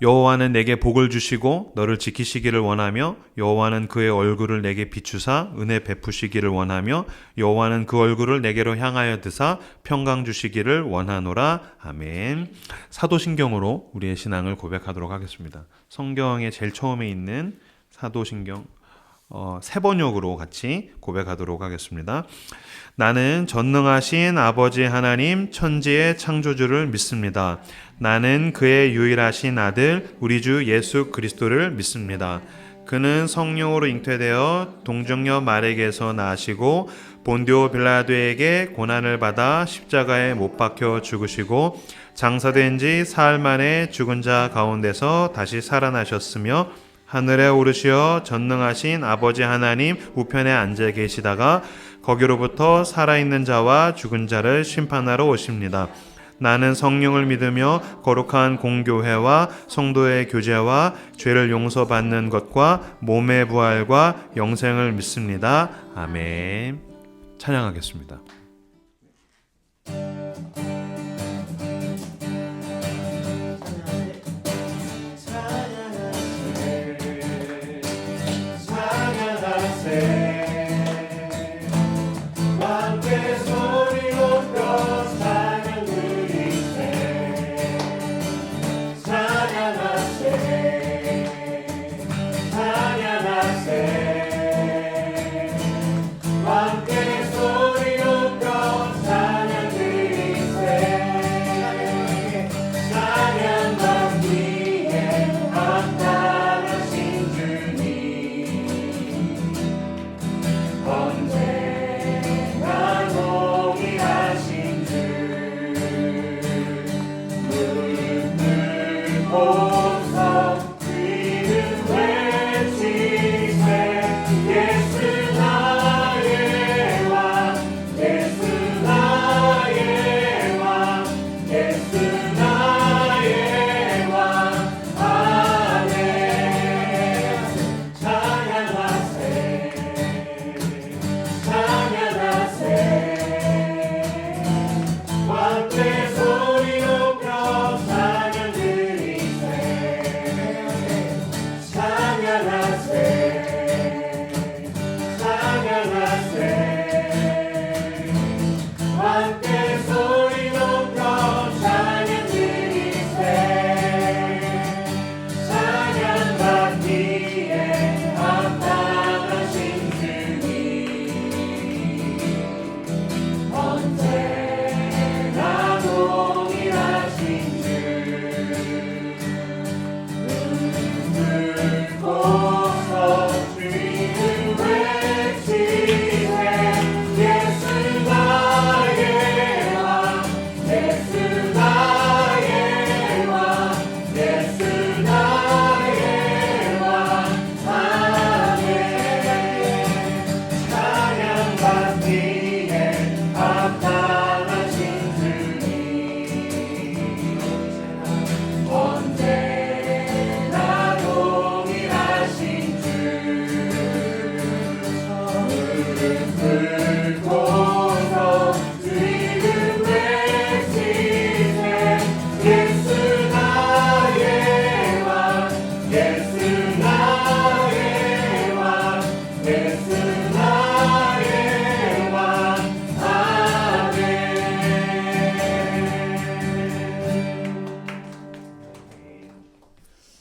여호와는 내게 복을 주시고 너를 지키시기를 원하며 여호와는 그의 얼굴을 내게 비추사 은혜 베푸시기를 원하며 여호와는 그 얼굴을 내게로 향하여 드사 평강 주시기를 원하노라. 아멘. 사도신경으로 우리의 신앙을 고백하도록 하겠습니다. 성경의 제일 처음에 있는 사도신경 세번역으로 같이 고백하도록 하겠습니다. 나는 전능하신 아버지 하나님 천지의 창조주를 믿습니다. 나는 그의 유일하신 아들 우리 주 예수 그리스도를 믿습니다. 그는 성령으로 잉태되어 동정녀 마리아에게서 나시고 본디오 빌라도에게 고난을 받아 십자가에 못 박혀 죽으시고 장사된 지 사흘 만에 죽은 자 가운데서 다시 살아나셨으며 하늘에 오르시어 전능하신 아버지 하나님 우편에 앉아 계시다가 거기로부터 살아있는 자와 죽은 자를 심판하러 오십니다. 나는 성령을 믿으며 거룩한 공교회와 성도의 교제와 죄를 용서받는 것과 몸의 부활과 영생을 믿습니다. 아멘. 찬양하겠습니다.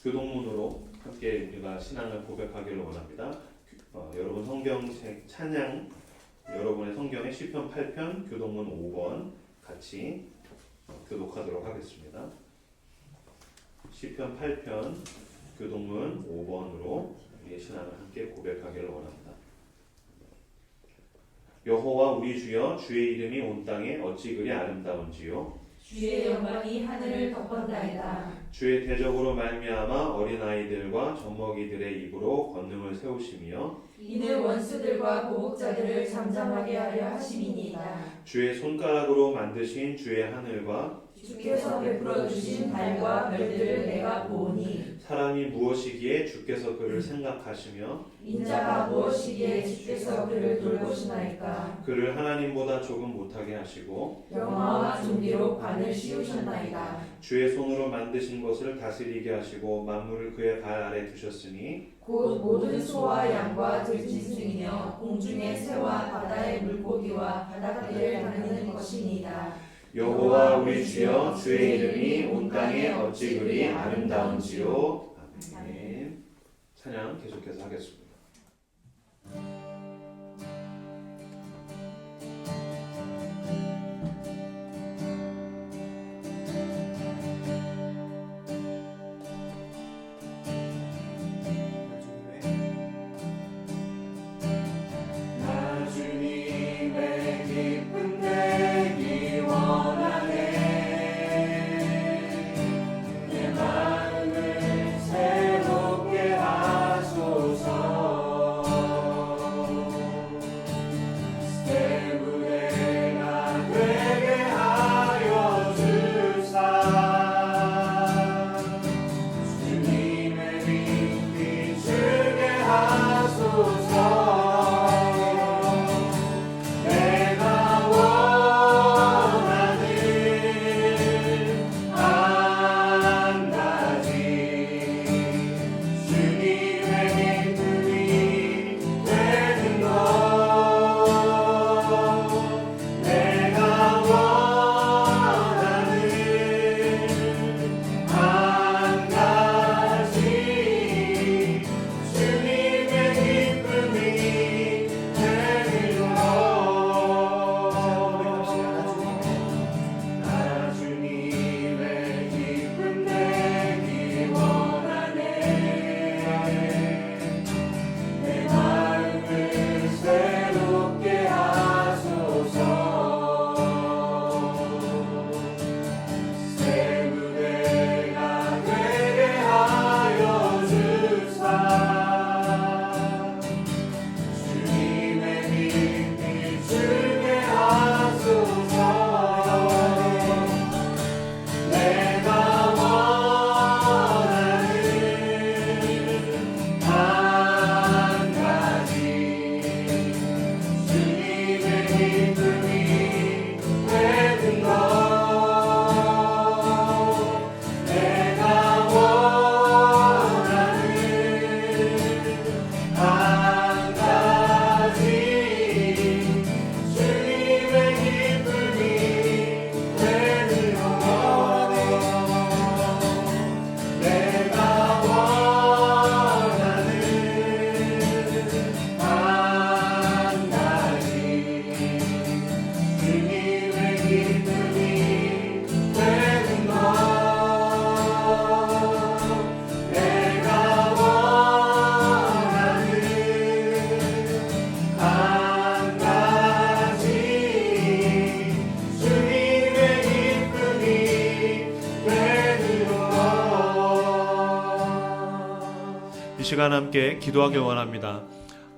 교동문으로 함께 우리가 신앙을 고백하기를 원합니다. 여러분 성경책 찬양 여러분의 성경의 시편 8편 교동문 5번 같이 교독하도록 하겠습니다. 시편 8편 교동문 5번으로 우리의 신앙을 함께 고백하기를 원합니다. 여호와 우리 주여 주의 이름이 온 땅에 어찌 그리 아름다운지요. 주의 영광이 하늘을 덮었나이다. 주의 대적으로 말미암아 어린아이들과 젖먹이들의 입으로 권능을 세우시며 이는 원수들과 보복자들을 잠잠하게 하려 하심이니이다. 주의 손가락으로 만드신 주의 하늘과 주께서 베풀어 주신 달과 별들을 내가 보오니 사람이 무엇이기에 주께서 그를 생각하시며 인자가 무엇이기에 주께서 그를 돌보시나이까. 그를 하나님보다 조금 못하게 하시고 영화와 존귀로 관을 씌우셨나이다. 주의 손으로 만드신 것을 다스리게 하시고 만물을 그의 발 아래 두셨으니 곧 모든 소와 양과 들짐승이며 공중의 새와 바다의 물고기와 바닷새를 다니는 것이니이다. 여호와 우리 주여 주의 이름이 온 땅에 어찌 그리 아름다운지요. 아멘. 찬양 계속해서 하겠습니다. 시간 함께 기도하길 원합니다.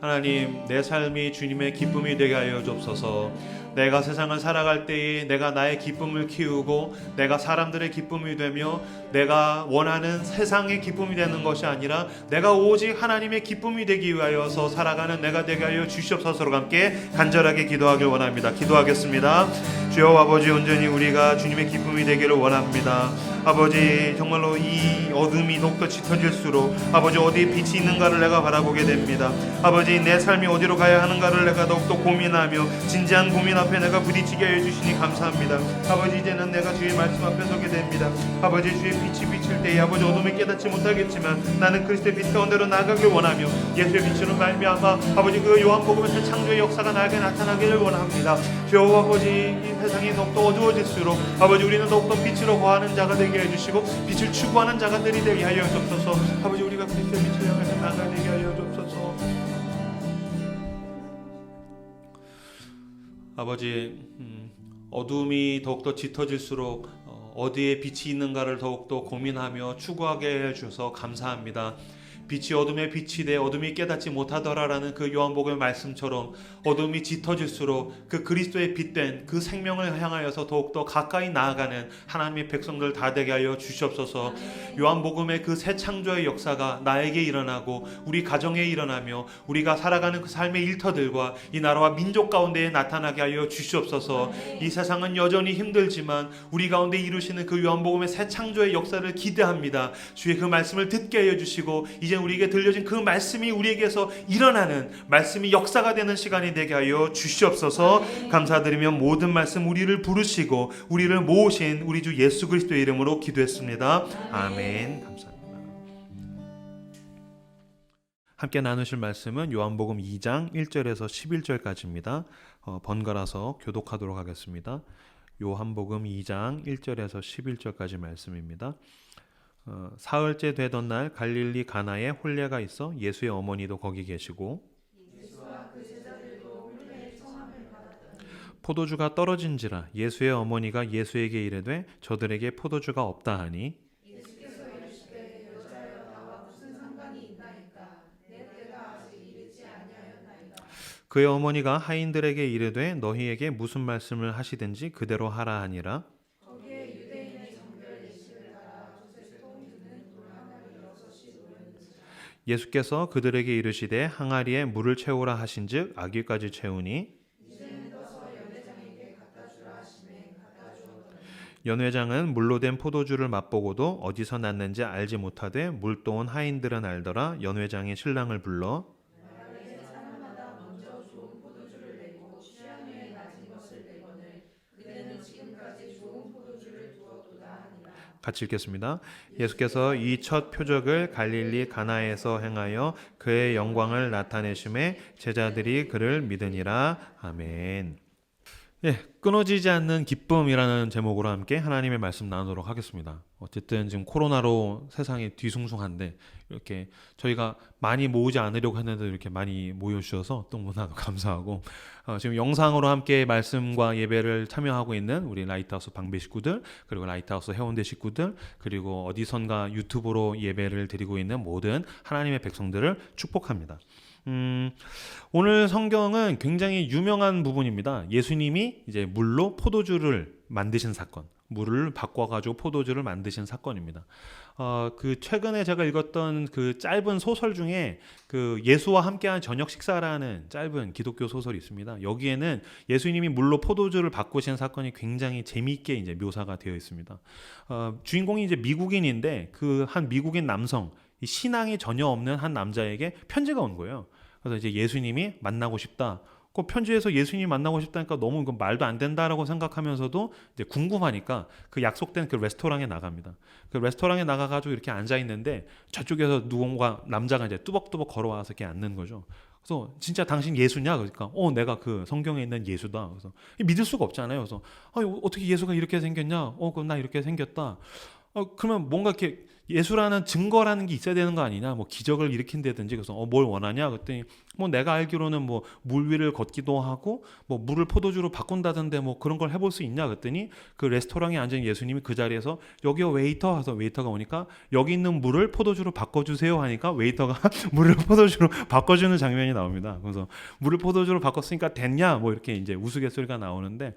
하나님, 내 삶이 주님의 기쁨이 되게 하여 주옵소서. 내가 세상을 살아갈 때에 내가 나의 기쁨을 키우고 내가 사람들의 기쁨이 되며 내가 원하는 세상의 기쁨이 되는 것이 아니라 내가 오직 하나님의 기쁨이 되기 위하여서 살아가는 내가 되게 하여 주시옵소서로 함께 간절하게 기도하길 원합니다. 기도하겠습니다. 주여 아버지, 온전히 우리가 주님의 기쁨이 되기를 원합니다. 아버지, 정말로 이 어둠이 더욱더 짙어질수록 아버지 어디에 빛이 있는가를 내가 바라보게 됩니다. 아버지, 내 삶이 어디로 가야 하는가를 내가 더욱더 고민하며 진지한 고민 앞에 내가 부딪히게 해주시니 감사합니다. 아버지, 이제는 내가 주의 말씀 앞에 서게 됩니다. 아버지, 주의 빛이 비칠 때에 아버지 어둠을 깨닫지 못하겠지만 나는 그리스도의 빛 가운데로 나가길 원하며 예수의 빛으로 말미암아 아버지 그 요한복음에서 창조의 역사가 나에게 나타나기를 원합니다. 주여 아버지, 이 세상이 더욱더 어두워질수록 아버지 우리는 더욱더 빛으로 거하는 자가 되게 해주시고 빛을 추구하는 자가들이 되게 하여 주옵소서. 아버지, 우리가 그리스도의 빛을 향해서 나아가게 하여 주옵소서. 아버지, 어둠이 더욱더 짙어질수록 어디에 빛이 있는가를 더욱더 고민하며 추구하게 해주셔서 감사합니다. 빛이 어둠에 빛이 돼 어둠이 깨닫지 못하더라라는 그 요한복음의 말씀처럼 어둠이 짙어질수록 그 그리스도의 빛된 그 생명을 향하여서 더욱더 가까이 나아가는 하나님의 백성들 다 되게 하여 주시옵소서. 요한복음의 그 새 창조의 역사가 나에게 일어나고 우리 가정에 일어나며 우리가 살아가는 그 삶의 일터들과 이 나라와 민족 가운데에 나타나게 하여 주시옵소서. 이 세상은 여전히 힘들지만 우리 가운데 이루시는 그 요한복음의 새 창조의 역사를 기대합니다. 주의 그 말씀을 듣게 하여 주시고 이제 우리에게 들려진 그 말씀이 우리에게서 일어나는 말씀이 역사가 되는 시간이 되게 하여 주시옵소서. 감사드리며 모든 말씀 우리를 부르시고 우리를 모으신 우리 주 예수 그리스도의 이름으로 기도했습니다. 아멘. 감사합니다. 함께 나누실 말씀은 요한복음 2장 1절에서 11절까지입니다. 번갈아서 교독하도록 하겠습니다. 요한복음 2장 1절에서 11절까지 말씀입니다. 사흘째 되던 날 갈릴리 가나에 혼례가 있어 예수의 어머니도 거기 계시고 포도주가 떨어진지라 예수의 어머니가 예수에게 이르되 저들에게 포도주가 없다 하니 그의 어머니가 하인들에게 이르되 너희에게 무슨 말씀을 하시든지 그대로 하라 하니라. 예수께서 그들에게 이르시되 항아리에 물을 채우라 하신즉 아귀까지 채우니 연회장은 물로 된 포도주를 맛보고도 어디서 났는지 알지 못하되 물도온 하인들은 알더라. 연회장이 신랑을 불러 같이 읽겠습니다. 예수께서 이 첫 표적을 갈릴리 가나에서 행하여 그의 영광을 나타내심에 제자들이 그를 믿으니라. 아멘. 끊어지지 않는 기쁨이라는 제목으로 함께 하나님의 말씀 나누도록 하겠습니다. 어쨌든 지금 코로나로 세상이 뒤숭숭한데 이렇게 저희가 많이 모으지 않으려고 했는데 이렇게 많이 모여주셔서 너무나도 감사하고 지금 영상으로 함께 말씀과 예배를 참여하고 있는 우리 라이트하우스 방배 식구들 그리고 라이트하우스 해운대 식구들 그리고 어디선가 유튜브로 예배를 드리고 있는 모든 하나님의 백성들을 축복합니다. 오늘 성경은 굉장히 유명한 부분입니다. 예수님이 이제 물로 포도주를 만드신 사건, 물을 바꿔가지고 포도주를 만드신 사건입니다. 그 최근에 제가 읽었던 그 짧은 소설 중에 그 예수와 함께한 저녁 식사라는 짧은 기독교 소설이 있습니다. 여기에는 예수님이 물로 포도주를 바꾸신 사건이 굉장히 재미있게 이제 묘사가 되어 있습니다. 주인공이 이제 미국인인데 그 한 미국인 남성, 이 신앙이 전혀 없는 한 남자에게 편지가 온 거예요. 그래서 이제 예수님이 만나고 싶다. 그 편지에서 예수님이 만나고 싶다니까 너무 말도 안 된다라고 생각하면서도 이제 궁금하니까 그 약속된 그 레스토랑에 나갑니다. 그 레스토랑에 나가가지고 이렇게 앉아 있는데 저쪽에서 누군가 남자가 이제 뚜벅뚜벅 걸어와서 이렇게 앉는 거죠. 그래서 진짜 당신 예수냐? 그러니까 내가 그 성경에 있는 예수다. 그래서 믿을 수가 없잖아요. 그래서 어떻게 예수가 이렇게 생겼냐? 그럼 나 이렇게 생겼다. 그러면 뭔가 이렇게 예수라는 증거라는 게 있어야 되는 거 아니냐? 뭐 기적을 일으킨다든지 그래서 뭘 원하냐? 그랬더니 뭐 내가 알기로는 뭐 물 위를 걷기도 하고 뭐 물을 포도주로 바꾼다던데 뭐 그런 걸 해볼 수 있냐? 그랬더니 그 레스토랑에 앉은 예수님이 그 자리에서 여기요 웨이터 해서 웨이터가 오니까 여기 있는 물을 포도주로 바꿔주세요 하니까 웨이터가 물을 포도주로 바꿔주는 장면이 나옵니다. 그래서 물을 포도주로 바꿨으니까 됐냐? 뭐 이렇게 이제 우스갯소리가 나오는데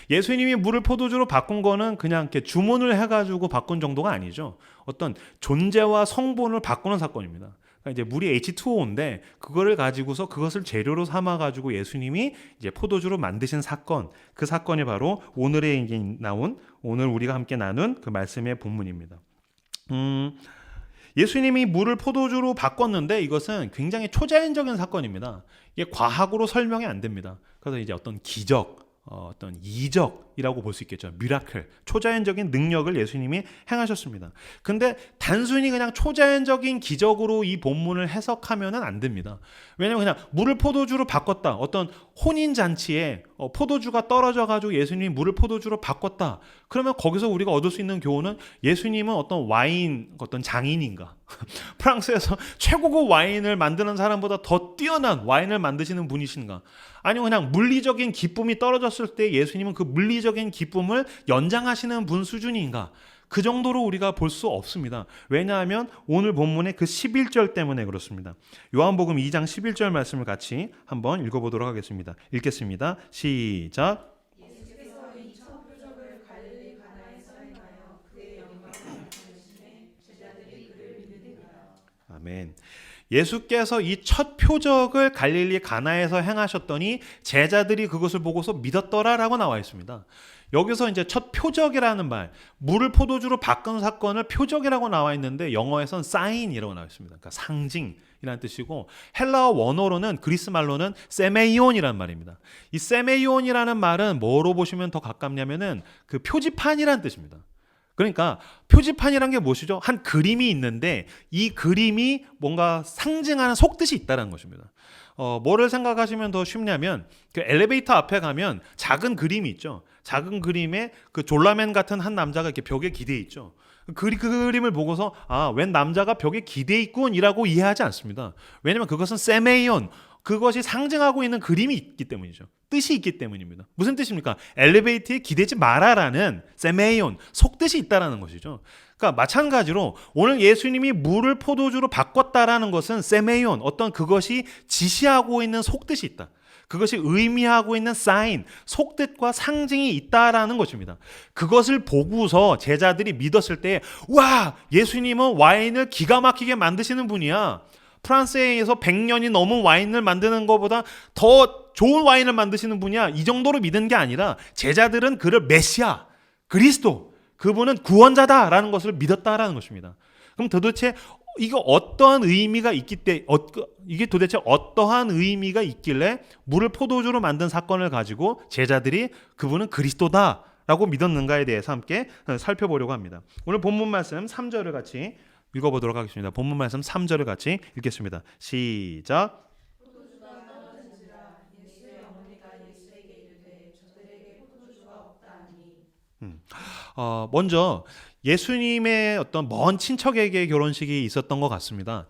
예수님이 물을 포도주로 바꾼 거는 그냥 이렇게 주문을 해가지고 바꾼 정도가 아니죠. 어떤 존재와 성분을 바꾸는 사건입니다. 그러니까 이제 물이 H2O인데 그거를 가지고서 그것을 재료로 삼아가지고 예수님이 이제 포도주로 만드신 사건, 그 사건이 바로 오늘에 이제 나온 오늘 우리가 함께 나눈 그 말씀의 본문입니다. 예수님이 물을 포도주로 바꿨는데 이것은 굉장히 초자연적인 사건입니다. 이게 과학으로 설명이 안 됩니다. 그래서 이제 어떤 기적, 어떤 이적이라고 볼 수 있겠죠. 미라클, 초자연적인 능력을 예수님이 행하셨습니다. 근데 단순히 그냥 초자연적인 기적으로 이 본문을 해석하면은 안 됩니다. 왜냐면 그냥 물을 포도주로 바꿨다. 어떤 혼인잔치에 포도주가 떨어져가지고 예수님이 물을 포도주로 바꿨다. 그러면 거기서 우리가 얻을 수 있는 교훈은 예수님은 어떤 와인, 어떤 장인인가? 프랑스에서 최고급 와인을 만드는 사람보다 더 뛰어난 와인을 만드시는 분이신가? 아니면 그냥 물리적인 기쁨이 떨어졌을 때 예수님은 그 물리적인 기쁨을 연장하시는 분 수준인가? 그 정도로 우리가 볼 수 없습니다. 왜냐하면 오늘 본문의 그 11절 때문에 그렇습니다. 요한복음 2장 11절 말씀을 같이 한번 읽어보도록 하겠습니다. 읽겠습니다. 시작. 아멘. 예수께서 이 첫 표적을 갈릴리 가나에서 행하셨더니 제자들이 그것을 보고서 믿었더라라고 나와 있습니다. 여기서 이제 첫 표적이라는 말, 물을 포도주로 바꾼 사건을 표적이라고 나와 있는데 영어에선 사인이라고 나와 있습니다. 그러니까 상징이라는 뜻이고 헬라어 원어로는 그리스 말로는 세메이온이라는 말입니다. 이 세메이온이라는 말은 뭐로 보시면 더 가깝냐면은 그 표지판이라는 뜻입니다. 그러니까 표지판이란 게 무엇이죠? 한 그림이 있는데 이 그림이 뭔가 상징하는 속뜻이 있다는 것입니다. 뭐를 생각하시면 더 쉽냐면 그 엘리베이터 앞에 가면 작은 그림이 있죠. 작은 그림에 그 졸라맨 같은 한 남자가 이렇게 벽에 기대 있죠. 그 그림을 보고서 웬 남자가 벽에 기대 있군이라고 이해하지 않습니다. 왜냐하면 그것은 세메이온, 그것이 상징하고 있는 그림이 있기 때문이죠. 뜻이 있기 때문입니다. 무슨 뜻입니까? 엘리베이터에 기대지 마라라는 세메이온, 속뜻이 있다라는 것이죠. 그러니까 마찬가지로 오늘 예수님이 물을 포도주로 바꿨다라는 것은 세메이온, 어떤 그것이 지시하고 있는 속뜻이 있다. 그것이 의미하고 있는 사인, 속뜻과 상징이 있다라는 것입니다. 그것을 보고서 제자들이 믿었을 때, 와, 예수님은 와인을 기가 막히게 만드시는 분이야. 프랑스에서 100년이 넘은 와인을 만드는 것보다 더 좋은 와인을 만드시는 분이야. 이 정도로 믿은 게 아니라 제자들은 그를 메시아, 그리스도, 그분은 구원자다라는 것을 믿었다라는 것입니다. 그럼 도대체 이거 어떠한 의미가 있기 때문에 이게 도대체 어떠한 의미가 있길래 물을 포도주로 만든 사건을 가지고 제자들이 그분은 그리스도다라고 믿었는가에 대해서 함께 살펴보려고 합니다. 오늘 본문 말씀 3절을 같이 읽어보도록 하겠습니다. 본문 말씀 3절을 같이 읽겠습니다. 시작. 먼저 예수님의 어떤 먼 친척에게 결혼식이 있었던 것 같습니다.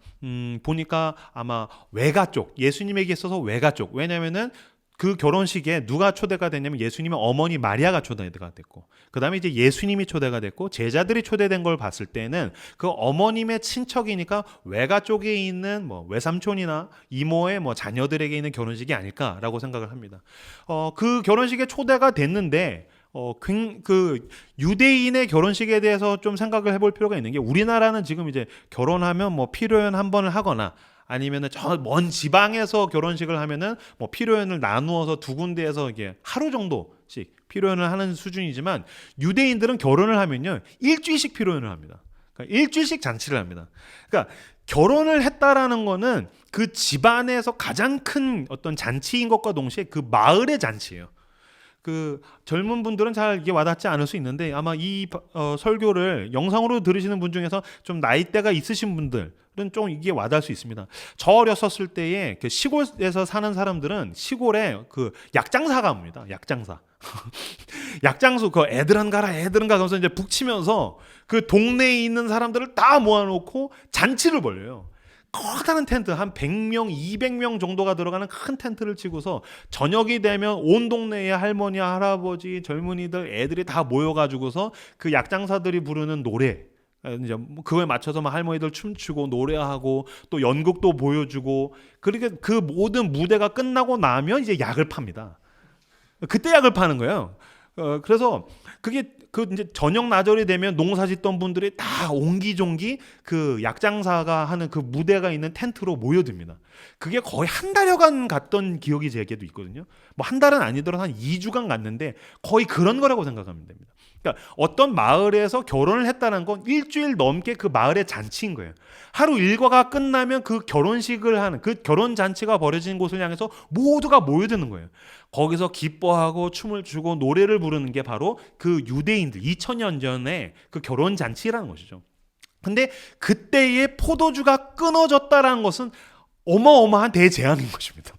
보니까 아마 외가 쪽, 예수님에게 있어서 외가 쪽. 왜냐면은 그 결혼식에 누가 초대가 됐냐면 예수님의 어머니 마리아가 초대가 됐고, 그 다음에 이제 예수님이 초대가 됐고, 제자들이 초대된 걸 봤을 때는 그 어머님의 친척이니까 외가 쪽에 있는 뭐 외삼촌이나 이모의 뭐 자녀들에게 있는 결혼식이 아닐까라고 생각을 합니다. 그 결혼식에 초대가 됐는데, 그 유대인의 결혼식에 대해서 좀 생각을 해볼 필요가 있는 게, 우리나라는 지금 이제 결혼하면 뭐 피로연 한 번을 하거나 아니면은 저 먼 지방에서 결혼식을 하면은 뭐 피로연을 나누어서 두 군데에서 이게 하루 정도씩 피로연을 하는 수준이지만, 유대인들은 결혼을 하면요 일주일씩 피로연을 합니다. 그러니까 일주일씩 잔치를 합니다. 그러니까 결혼을 했다라는 거는 그 집안에서 가장 큰 어떤 잔치인 것과 동시에 그 마을의 잔치예요. 그 젊은 분들은 잘 이게 와닿지 않을 수 있는데, 아마 이 설교를 영상으로 들으시는 분 중에서 좀 나이대가 있으신 분들은 좀 이게 와닿을 수 있습니다. 저 어렸었을 때에 그 시골에서 사는 사람들은 시골에 그 약장사가 옵니다. 약장사. 약장수, 그 애들은 가라 하면서 이제 북치면서 그 동네에 있는 사람들을 다 모아놓고 잔치를 벌려요. 커다란 텐트, 한 100명, 200명 정도가 들어가는 큰 텐트를 치고서 저녁이 되면 온 동네의 할머니, 할아버지, 젊은이들, 애들이 다 모여가지고서 그 약장사들이 부르는 노래, 이제 그거에 맞춰서 막 할머니들 춤추고 노래하고 또 연극도 보여주고, 그렇게 그 모든 무대가 끝나고 나면 이제 약을 팝니다. 그때 약을 파는 거예요. 그래서 그게 그 이제 저녁 나절이 되면 농사 짓던 분들이 다 옹기종기 그 약장사가 하는 그 무대가 있는 텐트로 모여듭니다. 그게 거의 한 달여간 갔던 기억이 제게도 있거든요. 뭐 한 달은 아니더라도 한 2주간 갔는데 거의 그런 거라고 생각하면 됩니다. 그러니까 어떤 마을에서 결혼을 했다는 건 일주일 넘게 그 마을의 잔치인 거예요. 하루 일과가 끝나면 그 결혼식을 하는, 그 결혼 잔치가 벌어진 곳을 향해서 모두가 모여드는 거예요. 거기서 기뻐하고 춤을 추고 노래를 부르는 게 바로 그 유대인들 2000년 전에 그 결혼 잔치라는 것이죠. 근데 그때의 포도주가 끊어졌다라는 것은 어마어마한 대재앙인 것입니다.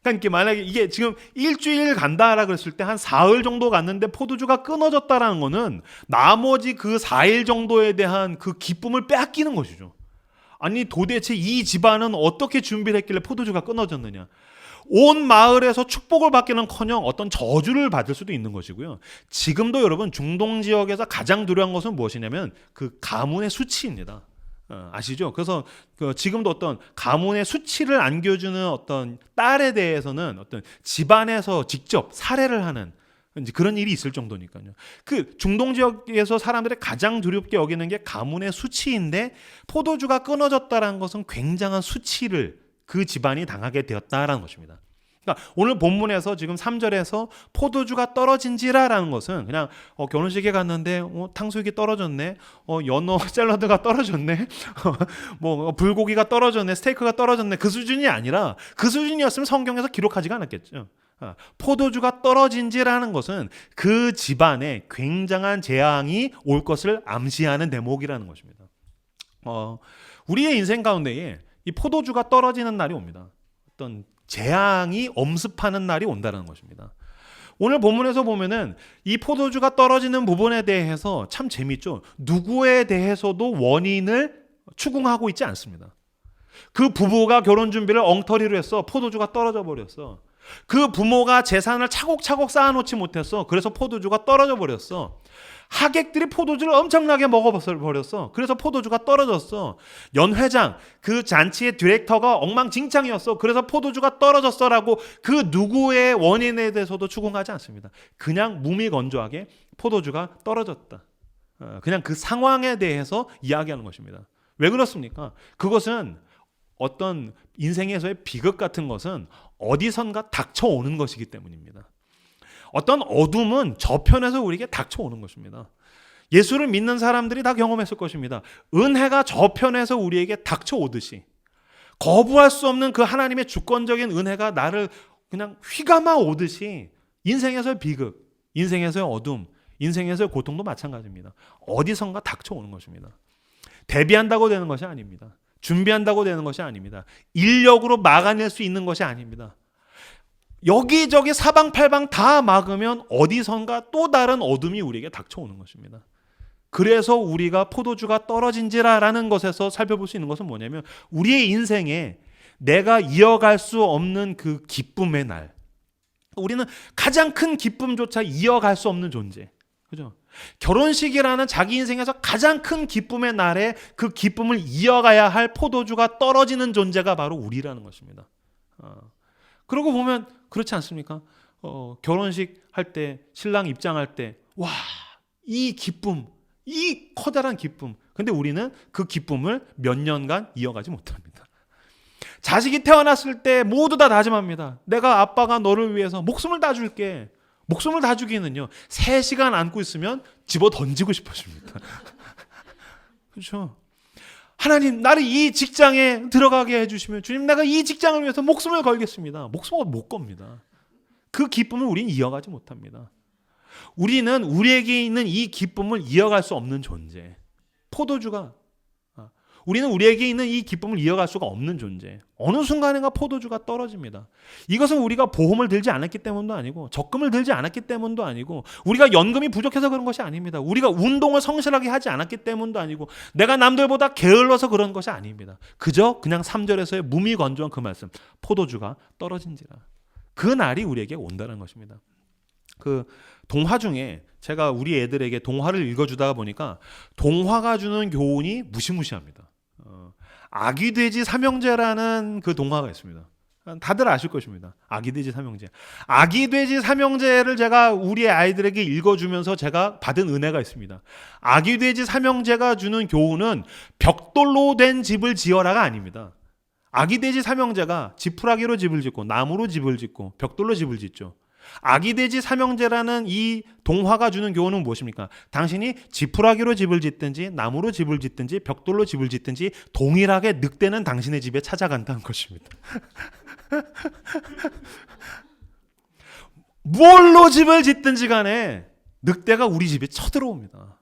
그러니까 만약에 이게 지금 일주일 간다라 그랬을 때 한 사흘 정도 갔는데 포도주가 끊어졌다라는 거는 나머지 그 4일 정도에 대한 그 기쁨을 빼앗기는 것이죠. 아니 도대체 이 집안은 어떻게 준비를 했길래 포도주가 끊어졌느냐. 온 마을에서 축복을 받기는커녕 어떤 저주를 받을 수도 있는 것이고요. 지금도 여러분 중동 지역에서 가장 두려운 것은 무엇이냐면 그 가문의 수치입니다. 아시죠? 그래서 지금도 어떤 가문의 수치를 안겨주는 어떤 딸에 대해서는 어떤 집안에서 직접 살해를 하는 이제 그런 일이 있을 정도니까요. 그 중동 지역에서 사람들이 가장 두렵게 여기는 게 가문의 수치인데, 포도주가 끊어졌다는 것은 굉장한 수치를 그 집안이 당하게 되었다라는 것입니다. 그러니까 오늘 본문에서 지금 3절에서 포도주가 떨어진지라라는 것은 그냥 결혼식에 갔는데 탕수육이 떨어졌네, 연어 샐러드가 떨어졌네, 뭐 불고기가 떨어졌네, 스테이크가 떨어졌네, 그 수준이 아니라, 그 수준이었으면 성경에서 기록하지가 않았겠죠. 포도주가 떨어진지라는 것은 그 집안에 굉장한 재앙이 올 것을 암시하는 대목이라는 것입니다. 우리의 인생 가운데에 이 포도주가 떨어지는 날이 옵니다. 어떤 재앙이 엄습하는 날이 온다는 것입니다. 오늘 본문에서 보면은 이 포도주가 떨어지는 부분에 대해서 참 재밌죠. 누구에 대해서도 원인을 추궁하고 있지 않습니다. 그 부부가 결혼 준비를 엉터리로 했어. 포도주가 떨어져 버렸어. 그 부모가 재산을 차곡차곡 쌓아놓지 못했어. 그래서 포도주가 떨어져 버렸어. 하객들이 포도주를 엄청나게 먹어버렸어. 그래서 포도주가 떨어졌어. 연회장, 그 잔치의 디렉터가 엉망진창이었어. 그래서 포도주가 떨어졌어라고 그 누구의 원인에 대해서도 추궁하지 않습니다. 그냥 무미건조하게 포도주가 떨어졌다. 그냥 그 상황에 대해서 이야기하는 것입니다. 왜 그렇습니까? 그것은 어떤 인생에서의 비극 같은 것은 어디선가 닥쳐오는 것이기 때문입니다. 어떤 어둠은 저편에서 우리에게 닥쳐오는 것입니다. 예수를 믿는 사람들이 다 경험했을 것입니다. 은혜가 저편에서 우리에게 닥쳐오듯이, 거부할 수 없는 그 하나님의 주권적인 은혜가 나를 그냥 휘감아 오듯이 인생에서의 비극, 인생에서의 어둠, 인생에서의 고통도 마찬가지입니다. 어디선가 닥쳐오는 것입니다. 대비한다고 되는 것이 아닙니다. 준비한다고 되는 것이 아닙니다. 인력으로 막아낼 수 있는 것이 아닙니다. 여기저기 사방팔방 다 막으면 어디선가 또 다른 어둠이 우리에게 닥쳐오는 것입니다. 그래서 우리가 포도주가 떨어진지라라는 것에서 살펴볼 수 있는 것은 뭐냐면, 우리의 인생에 내가 이어갈 수 없는 그 기쁨의 날, 우리는 가장 큰 기쁨조차 이어갈 수 없는 존재, 그죠? 결혼식이라는 자기 인생에서 가장 큰 기쁨의 날에 그 기쁨을 이어가야 할 포도주가 떨어지는 존재가 바로 우리라는 것입니다. 그러고 보면 그렇지 않습니까? 결혼식 할 때, 신랑 입장할 때, 와, 이 기쁨, 이 커다란 기쁨. 근데 우리는 그 기쁨을 몇 년간 이어가지 못합니다. 자식이 태어났을 때 모두 다 다짐합니다. 내가 아빠가 너를 위해서 목숨을 다 줄게. 목숨을 다 주기는요, 3시간 안고 있으면 집어 던지고 싶어집니다. 그렇죠? 하나님, 나를 이 직장에 들어가게 해주시면, 주님, 내가 이 직장을 위해서 목숨을 걸겠습니다. 목숨을 못 겁니다. 그 기쁨을 우리는 이어가지 못합니다. 우리는 우리에게 있는 이 기쁨을 이어갈 수 없는 존재. 포도주가, 우리는 우리에게 있는 이 기쁨을 이어갈 수가 없는 존재. 어느 순간인가 포도주가 떨어집니다. 이것은 우리가 보험을 들지 않았기 때문도 아니고, 적금을 들지 않았기 때문도 아니고, 우리가 연금이 부족해서 그런 것이 아닙니다. 우리가 운동을 성실하게 하지 않았기 때문도 아니고, 내가 남들보다 게을러서 그런 것이 아닙니다. 그냥 3절에서의 무미건조한 그 말씀, 포도주가 떨어진지라. 그 날이 우리에게 온다는 것입니다. 그 동화 중에 제가 우리 애들에게 동화를 읽어주다가 보니까 동화가 주는 교훈이 무시무시합니다. 아기돼지 삼형제라는 그 동화가 있습니다. 다들 아실 것입니다. 아기돼지 삼형제. 아기돼지 삼형제를 제가 우리 아이들에게 읽어주면서 제가 받은 은혜가 있습니다. 아기돼지 삼형제가 주는 교훈은 벽돌로 된 집을 지어라가 아닙니다. 아기돼지 삼형제가 지푸라기로 집을 짓고, 나무로 집을 짓고, 벽돌로 집을 짓죠. 아기돼지 삼형제라는 이 동화가 주는 교훈은 무엇입니까? 당신이 지푸라기로 집을 짓든지, 나무로 집을 짓든지, 벽돌로 집을 짓든지 동일하게 늑대는 당신의 집에 찾아간다는 것입니다. 뭘로 집을 짓든지 간에 늑대가 우리 집에 쳐들어옵니다.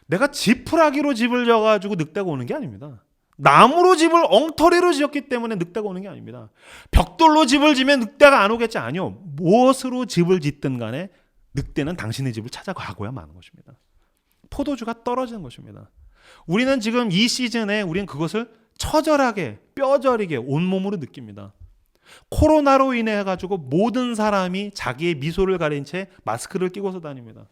내가 지푸라기로 집을 져가지고 늑대가 오는 게 아닙니다. 나무로 집을 엉터리로 지었기 때문에 늑대가 오는 게 아닙니다. 벽돌로 집을 지면 늑대가 안 오겠지? 아니요. 무엇으로 집을 짓든 간에 늑대는 당신의 집을 찾아가고야 마는 것입니다. 포도주가 떨어지는 것입니다. 우리는 지금 이 시즌에 우리는 그것을 처절하게, 뼈저리게 온몸으로 느낍니다. 코로나로 인해 가지고 모든 사람이 자기의 미소를 가린 채 마스크를 끼고서 다닙니다.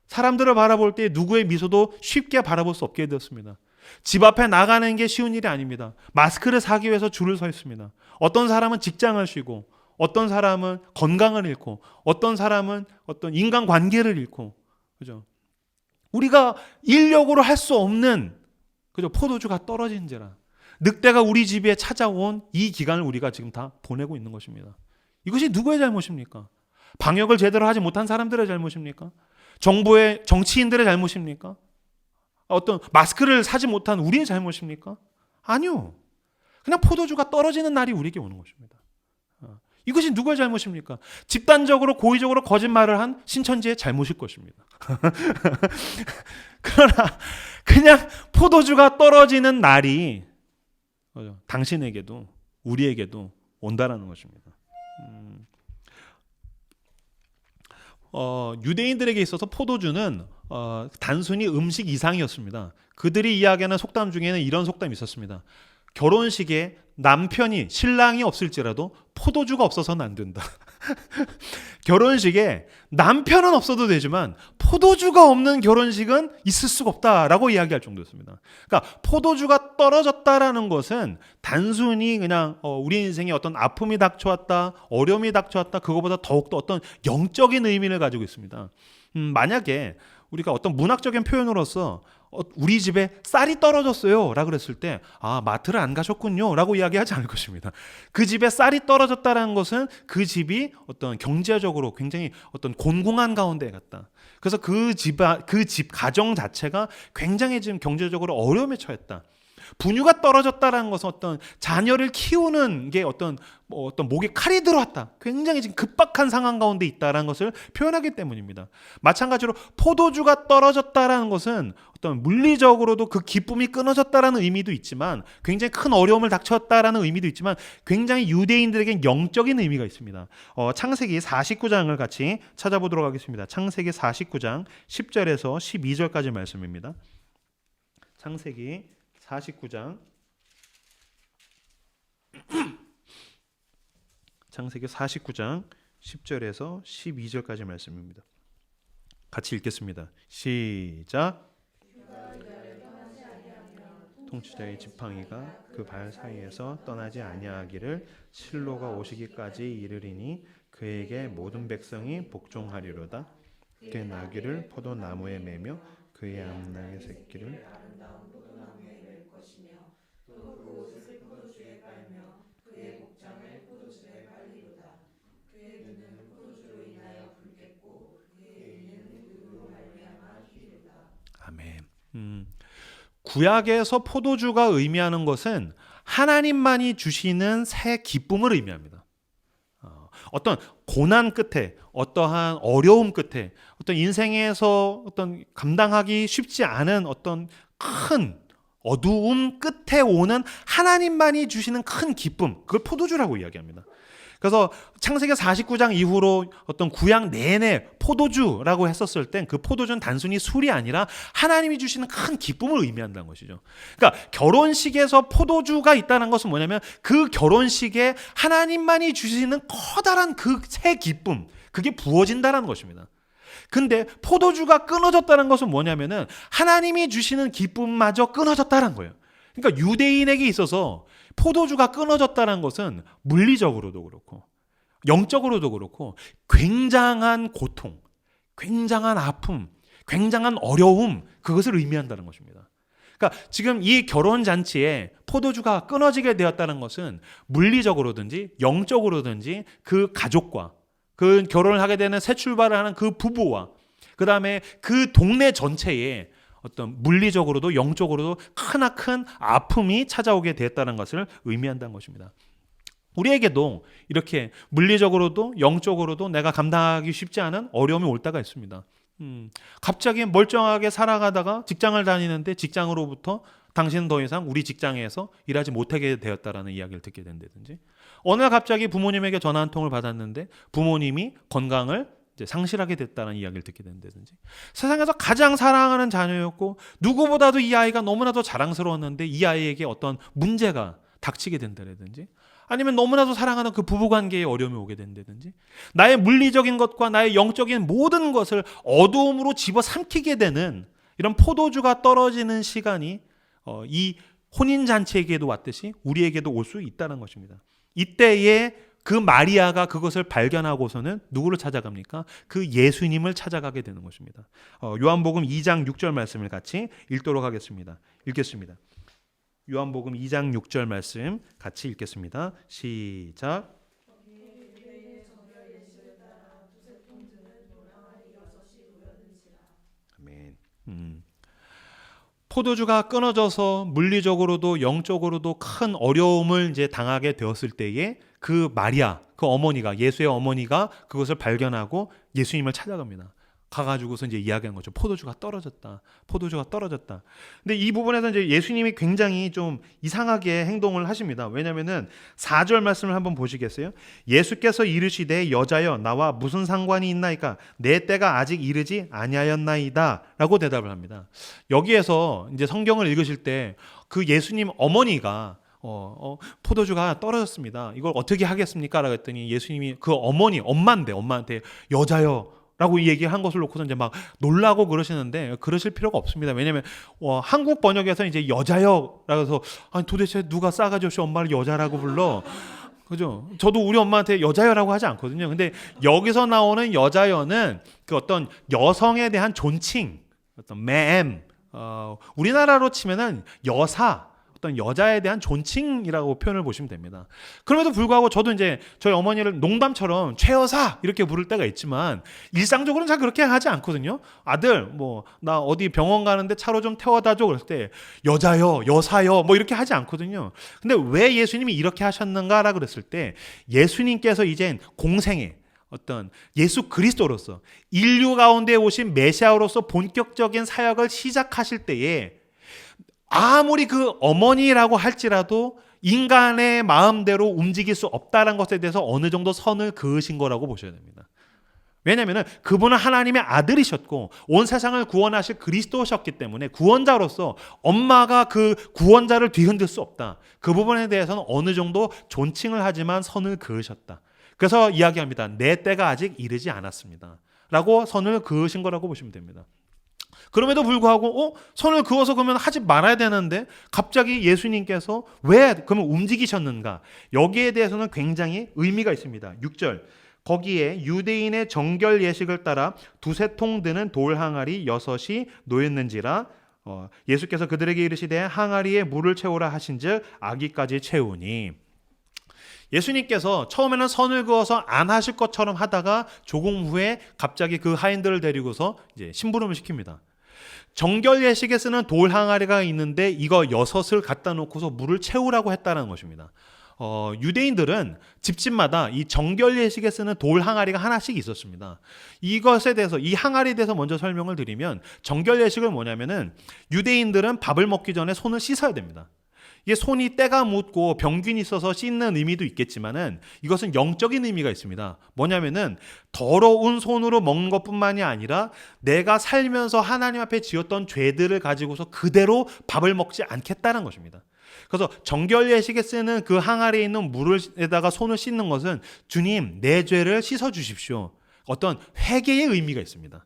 사람들을 바라볼 때 누구의 미소도 쉽게 바라볼 수 없게 되었습니다. 집 앞에 나가는 게 쉬운 일이 아닙니다. 마스크를 사기 위해서 줄을 서 있습니다. 어떤 사람은 직장을 쉬고, 어떤 사람은 건강을 잃고, 어떤 사람은 어떤 인간관계를 잃고, 그죠? 우리가 인력으로 할 수 없는, 그죠? 포도주가 떨어진지라 늑대가 우리 집에 찾아온 이 기간을 우리가 지금 다 보내고 있는 것입니다. 이것이 누구의 잘못입니까? 방역을 제대로 하지 못한 사람들의 잘못입니까? 정부의 정치인들의 잘못입니까? 어떤 마스크를 사지 못한 우리의 잘못입니까? 아니요. 그냥 포도주가 떨어지는 날이 우리에게 오는 것입니다. 이것이 누구의 잘못입니까? 집단적으로 고의적으로 거짓말을 한 신천지의 잘못일 것입니다. 그러나 그냥 포도주가 떨어지는 날이 당신에게도 우리에게도 온다라는 것입니다. 유대인들에게 있어서 포도주는 단순히 음식 이상이었습니다. 그들이 이야기하는 속담 중에는 이런 속담이 있었습니다. 결혼식에 남편이 신랑이 없을지라도 포도주가 없어서는 안 된다. 결혼식에 남편은 없어도 되지만 포도주가 없는 결혼식은 있을 수가 없다라고 이야기할 정도였습니다. 그러니까 포도주가 떨어졌다라는 것은 단순히 그냥 우리 인생에 어떤 아픔이 닥쳐왔다, 어려움이 닥쳐왔다, 그거보다 더욱더 어떤 영적인 의미를 가지고 있습니다. 만약에 우리가 어떤 문학적인 표현으로서 우리 집에 쌀이 떨어졌어요 라고 그랬을 때 마트를 안 가셨군요 라고 이야기하지 않을 것입니다. 그 집에 쌀이 떨어졌다는 것은 그 집이 어떤 경제적으로 굉장히 어떤 곤궁한 가운데 갔다. 그래서 그 집 가정 자체가 굉장히 지금 경제적으로 어려움에 처했다. 분유가 떨어졌다는 것은 어떤 자녀를 키우는 게 어떤 목에 칼이 들어왔다. 굉장히 지금 급박한 상황 가운데 있다는 것을 표현하기 때문입니다. 마찬가지로 포도주가 떨어졌다는 것은 어떤 물리적으로도 그 기쁨이 끊어졌다는 의미도 있지만 굉장히 큰 어려움을 닥쳤다는 의미도 있지만 굉장히 유대인들에게 영적인 의미가 있습니다. 창세기 49장을 같이 찾아보도록 하겠습니다. 창세기 49장 10절에서 12절까지 말씀입니다. 창세기 49장 창세기 49장 10절에서 12절까지 말씀입니다. 같이 읽겠습니다. 시작. 통치자의 지팡이가 그 발 사이에서 떠나지 아니하기를 실로가 오시기까지 이르리니 그에게 모든 백성이 복종하리로다. 그의 나귀를 포도나무에 매며 그의 암나귀 새끼를 아멘. 구약에서 포도주가 의미하는 것은 하나님만이 주시는 새 기쁨을 의미합니다. 어떤 고난 끝에, 어떠한 어려움 끝에, 어떤 인생에서 어떤 감당하기 쉽지 않은 어떤 큰 어두움 끝에 오는 하나님만이 주시는 큰 기쁨, 그걸 포도주라고 이야기합니다. 그래서 창세기 49장 이후로 어떤 구약 내내 포도주라고 했었을 땐 그 포도주는 단순히 술이 아니라 하나님이 주시는 큰 기쁨을 의미한다는 것이죠. 그러니까 결혼식에서 포도주가 있다는 것은 뭐냐면 그 결혼식에 하나님만이 주시는 커다란 그 새 기쁨, 그게 부어진다는 것입니다. 근데 포도주가 끊어졌다는 것은 뭐냐면은 하나님이 주시는 기쁨마저 끊어졌다는 거예요. 그러니까 유대인에게 있어서 포도주가 끊어졌다는 것은 물리적으로도 그렇고 영적으로도 그렇고 굉장한 고통, 굉장한 아픔, 굉장한 어려움, 그것을 의미한다는 것입니다. 그러니까 지금 이 결혼잔치에 포도주가 끊어지게 되었다는 것은 물리적으로든지 영적으로든지 그 가족과 그 결혼을 하게 되는 새 출발을 하는 그 부부와 그 다음에 그 동네 전체에 어떤 물리적으로도 영적으로도 크나큰 아픔이 찾아오게 되었다는 것을 의미한다는 것입니다. 우리에게도 이렇게 물리적으로도 영적으로도 내가 감당하기 쉽지 않은 어려움이 올 때가 있습니다. 갑자기 멀쩡하게 살아가다가 직장을 다니는데 직장으로부터 당신은 더 이상 우리 직장에서 일하지 못하게 되었다라는 이야기를 듣게 된다든지, 어느 날 갑자기 부모님에게 전화 한 통을 받았는데 부모님이 건강을 이제 상실하게 됐다는 이야기를 듣게 된다든지, 세상에서 가장 사랑하는 자녀였고 누구보다도 이 아이가 너무나도 자랑스러웠는데 이 아이에게 어떤 문제가 닥치게 된다든지, 아니면 너무나도 사랑하는 그 부부관계에 어려움이 오게 된다든지 나의 물리적인 것과 나의 영적인 모든 것을 어두움으로 집어삼키게 되는 이런 포도주가 떨어지는 시간이 이 혼인잔치에게도 왔듯이 우리에게도 올 수 있다는 것입니다. 이때에 그 마리아가 그것을 발견하고서는 누구를 찾아갑니까? 그 예수님을 찾아가게 되는 것입니다. 요한복음 2장 6절 말씀을 같이 읽도록 하겠습니다. 읽겠습니다. 요한복음 2장 6절 말씀 같이 읽겠습니다. 시작. 아멘. 포도주가 끊어져서 물리적으로도 영적으로도 큰 어려움을 이제 당하게 되었을 때에 그 마리아, 그 어머니가 예수의 어머니가 그것을 발견하고 예수님을 찾아갑니다. 가가지고서 이제 이야기한 거죠. 포도주가 떨어졌다. 포도주가 떨어졌다. 근데 이 부분에서 이제 예수님이 굉장히 좀 이상하게 행동을 하십니다. 왜냐면은 4절 말씀을 한번 보시겠어요? 예수께서 이르시되 여자여 나와 무슨 상관이 있나이까? 내 때가 아직 이르지 아니하였나이다라고 대답을 합니다. 여기에서 이제 성경을 읽으실 때 그 예수님 어머니가 포도주가 떨어졌습니다. 이걸 어떻게 하겠습니까? 라고 했더니 예수님이 그 엄마한테 여자여 라고 이 얘기한 것을 놓고서 이제 막 놀라고 그러시는데 그러실 필요가 없습니다. 왜냐하면 한국 번역에서 이제 여자여라고 해서 아니 도대체 누가 싸가지 없이 엄마를 여자라고 불러? 그죠? 저도 우리 엄마한테 여자여라고 하지 않거든요. 근데 여기서 나오는 여자여는 그 어떤 여성에 대한 존칭, 어떤 ma'am, 우리나라로 치면은 여사, 어떤 여자에 대한 존칭이라고 표현을 보시면 됩니다. 그럼에도 불구하고 저도 이제 저희 어머니를 농담처럼 최여사 이렇게 부를 때가 있지만 일상적으로는 잘 그렇게 하지 않거든요. 아들 나 어디 병원 가는데 차로 좀 태워다 줘 그랬을 때 여자여, 여사여 이렇게 하지 않거든요. 근데 왜 예수님이 이렇게 하셨는가라 그랬을 때 예수님께서 이젠 공생애 어떤 예수 그리스도로서 인류 가운데 오신 메시아로서 본격적인 사역을 시작하실 때에 아무리 그 어머니라고 할지라도 인간의 마음대로 움직일 수 없다는 것에 대해서 어느 정도 선을 그으신 거라고 보셔야 됩니다. 왜냐하면 그분은 하나님의 아들이셨고 온 세상을 구원하실 그리스도셨기 때문에 구원자로서 엄마가 그 구원자를 뒤흔들 수 없다. 그 부분에 대해서는 어느 정도 존칭을 하지만 선을 그으셨다. 그래서 이야기합니다. 내 때가 아직 이르지 않았습니다. 라고 선을 그으신 거라고 보시면 됩니다. 그럼에도 불구하고 선을 그어서 그러면 하지 말아야 되는데 갑자기 예수님께서 왜 그러면 움직이셨는가? 여기에 대해서는 굉장히 의미가 있습니다. 6절 거기에 유대인의 정결 예식을 따라 두세 통 드는 돌 항아리 6이 놓였는지라 예수께서 그들에게 이르시되 항아리에 물을 채우라 하신즉 아기까지 채우니 예수님께서 처음에는 선을 그어서 안 하실 것처럼 하다가 조금 후에 갑자기 그 하인들을 데리고서 이제 심부름을 시킵니다. 정결 예식에 쓰는 돌 항아리가 있는데 이거 6을 갖다 놓고서 물을 채우라고 했다는 것입니다. 유대인들은 집집마다 이 정결 예식에 쓰는 돌 항아리가 하나씩 있었습니다. 이것에 대해서 이 항아리에 대해서 먼저 설명을 드리면 정결 예식은 뭐냐면은 유대인들은 밥을 먹기 전에 손을 씻어야 됩니다. 이게 손이 때가 묻고 병균이 있어서 씻는 의미도 있겠지만은 이것은 영적인 의미가 있습니다. 뭐냐면은 더러운 손으로 먹는 것뿐만이 아니라 내가 살면서 하나님 앞에 지었던 죄들을 가지고서 그대로 밥을 먹지 않겠다는 것입니다. 그래서 정결 예식에 쓰는 그 항아리에 있는 물에다가 손을 씻는 것은 주님 내 죄를 씻어 주십시오. 어떤 회개의 의미가 있습니다.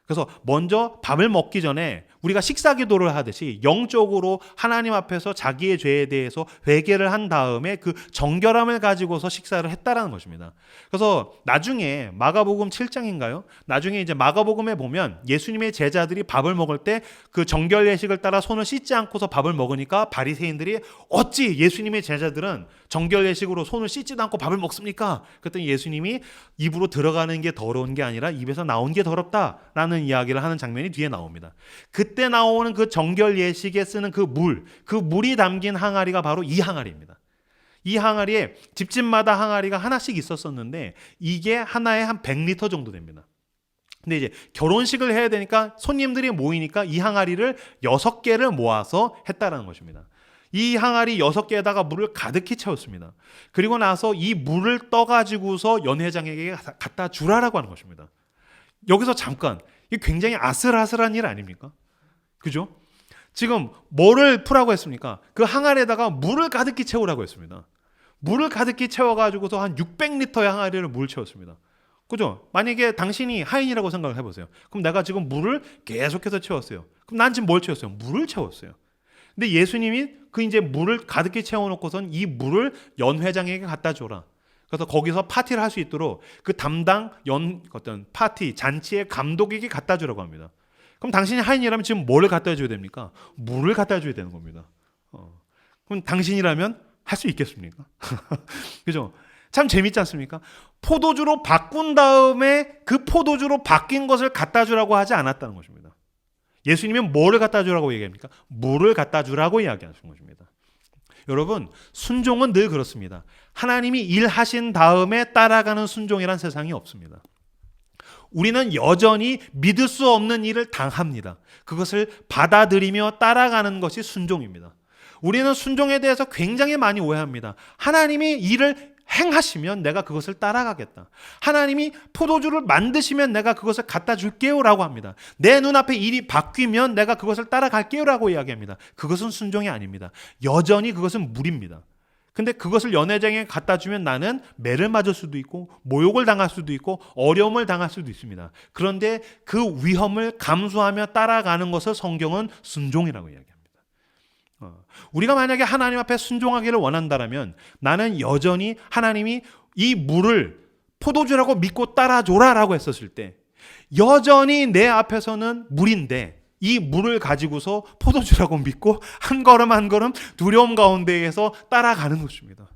그래서 먼저 밥을 먹기 전에 우리가 식사기도를 하듯이 영적으로 하나님 앞에서 자기의 죄에 대해서 회개를 한 다음에 그 정결함을 가지고서 식사를 했다라는 것입니다. 그래서 나중에 마가복음 7장인가요? 나중에 이제 마가복음에 보면 예수님의 제자들이 밥을 먹을 때 그 정결 예식을 따라 손을 씻지 않고서 밥을 먹으니까 바리새인들이 어찌 예수님의 제자들은 정결 예식으로 손을 씻지도 않고 밥을 먹습니까? 그랬더니 예수님이 입으로 들어가는 게 더러운 게 아니라 입에서 나온 게 더럽다라는 이야기를 하는 장면이 뒤에 나옵니다. 그때 나오는 그 정결 예식에 쓰는 그 물이 담긴 항아리가 바로 이 항아리입니다. 이 항아리에 집집마다 항아리가 하나씩 있었었는데 이게 하나에 한 100리터 정도 됩니다. 근데 이제 결혼식을 해야 되니까 손님들이 모이니까 이 항아리를 6개를 모아서 했다라는 것입니다. 이 항아리 6개에다가 물을 가득히 채웠습니다. 그리고 나서 이 물을 떠가지고서 연회장에게 갖다 주라라고 하는 것입니다. 여기서 잠깐 이게 굉장히 아슬아슬한 일 아닙니까? 그죠? 지금 뭐를 푸라고 했습니까? 그 항아리에다가 물을 가득히 채우라고 했습니다. 물을 가득히 채워가지고서 한 600리터의 항아리를 물 채웠습니다. 그죠? 만약에 당신이 하인이라고 생각을 해보세요. 그럼 내가 지금 물을 계속해서 채웠어요. 그럼 난 지금 뭘 채웠어요? 물을 채웠어요. 근데 예수님이 그 이제 물을 가득히 채워놓고선 이 물을 연회장에게 갖다 줘라. 그래서 거기서 파티를 할 수 있도록 그 담당 어떤 파티 잔치의 감독에게 갖다 주라고 합니다. 그럼 당신이 하인이라면 지금 뭘 갖다 줘야 됩니까? 물을 갖다 줘야 되는 겁니다. 그럼 당신이라면 할 수 있겠습니까? 그죠? 참 재밌지 않습니까? 포도주로 바꾼 다음에 그 포도주로 바뀐 것을 갖다 주라고 하지 않았다는 것입니다. 예수님이 뭐를 갖다 주라고 얘기합니까? 물을 갖다 주라고 이야기하신 것입니다. 여러분, 순종은 늘 그렇습니다. 하나님이 일하신 다음에 따라가는 순종이란 세상이 없습니다. 우리는 여전히 믿을 수 없는 일을 당합니다. 그것을 받아들이며 따라가는 것이 순종입니다. 우리는 순종에 대해서 굉장히 많이 오해합니다. 하나님이 일을 행하시면 내가 그것을 따라가겠다. 하나님이 포도주를 만드시면 내가 그것을 갖다 줄게요 라고 합니다. 내 눈앞에 일이 바뀌면 내가 그것을 따라갈게요 라고 이야기합니다. 그것은 순종이 아닙니다. 여전히 그것은 무리입니다. 근데 그것을 연회장에 갖다 주면 나는 매를 맞을 수도 있고 모욕을 당할 수도 있고 어려움을 당할 수도 있습니다. 그런데 그 위험을 감수하며 따라가는 것을 성경은 순종이라고 이야기합니다. 우리가 만약에 하나님 앞에 순종하기를 원한다면 나는 여전히 하나님이 이 물을 포도주라고 믿고 따라줘라라고 했었을 때 여전히 내 앞에서는 물인데 이 물을 가지고서 포도주라고 믿고 한 걸음 한 걸음 두려움 가운데에서 따라가는 것입니다.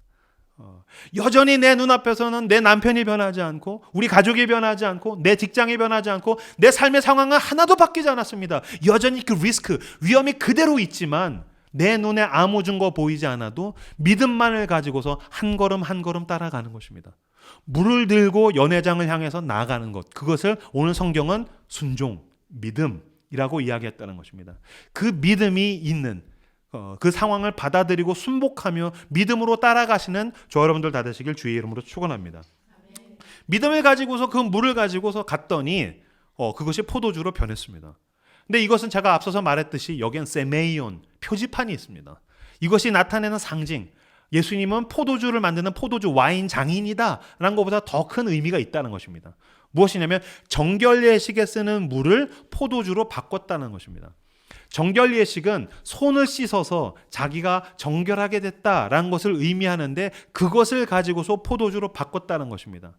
여전히 내 눈앞에서는 내 남편이 변하지 않고 우리 가족이 변하지 않고 내 직장이 변하지 않고 내 삶의 상황은 하나도 바뀌지 않았습니다. 여전히 그 리스크, 위험이 그대로 있지만 내 눈에 아무 증거 보이지 않아도 믿음만을 가지고서 한 걸음 한 걸음 따라가는 것입니다. 물을 들고 연회장을 향해서 나아가는 것, 그것을 오늘 성경은 순종, 믿음이라고 이야기했다는 것입니다. 그 믿음이 있는 그 상황을 받아들이고 순복하며 믿음으로 따라가시는 저 여러분들 다 되시길 주의 이름으로 축원합니다. 믿음을 가지고서 그 물을 가지고서 갔더니 그것이 포도주로 변했습니다. 근데 이것은 제가 앞서서 말했듯이 여기엔 세메이온, 표지판이 있습니다. 이것이 나타내는 상징, 예수님은 포도주를 만드는 포도주 와인 장인이다 라는 것보다 더 큰 의미가 있다는 것입니다. 무엇이냐면 정결 예식에 쓰는 물을 포도주로 바꿨다는 것입니다. 정결 예식은 손을 씻어서 자기가 정결하게 됐다라는 것을 의미하는데 그것을 가지고서 포도주로 바꿨다는 것입니다.